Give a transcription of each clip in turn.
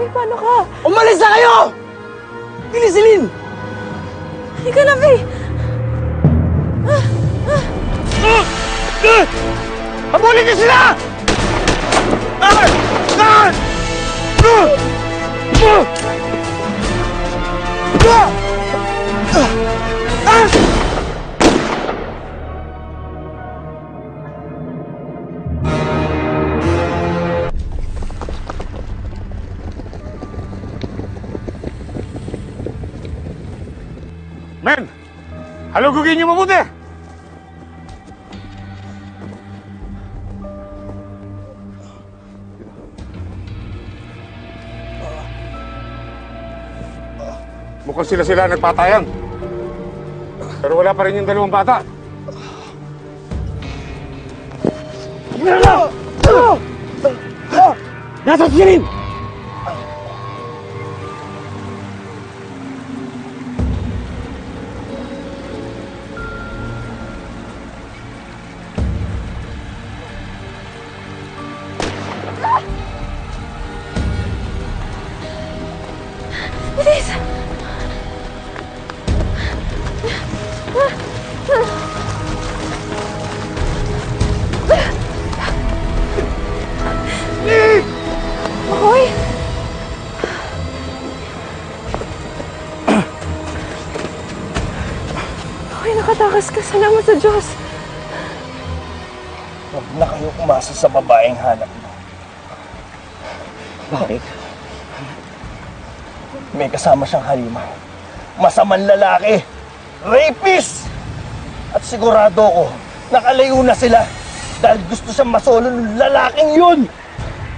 Uy, paano ka? Umalis na kayo! Bilisilin! Halika na, Faye! Habulin niyo sila! Men! Halugugin niyo mabuti! Mukhang sila nagpatayan. Pero wala pa rin yung dalawang bata. Nasa silin! Bilis! Makoy! Makoy, nakatakas ka. Salamat sa Diyos. Huwag na kayo umasa sa babaeng hanap mo. Bakit? May kasama siyang halimaw. Masamang lalaki. Rapist! At sigurado ko, nakalayo na sila dahil gusto siyang masolo ng lalaking yun!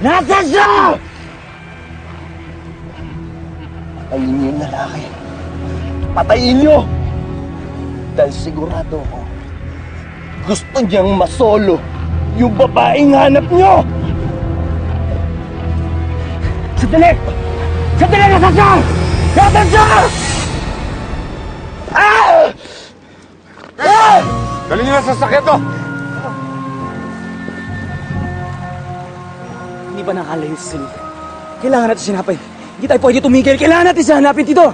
Nasaan siya? Patayin niyo yung lalaki. Patayin niyo! Dahil sigurado ko, gusto niyang masolo yung babaeng hanap niyo! Sandali! Sandali! Nasaan siya? Nasaan siya? Dali niyo na sa sasakyan to! Hindi ba nakalayo si Celine? Kailangan natin siya hanapin. Hindi tayo pwede tumigil. Kailangan natin siya hanapin dito.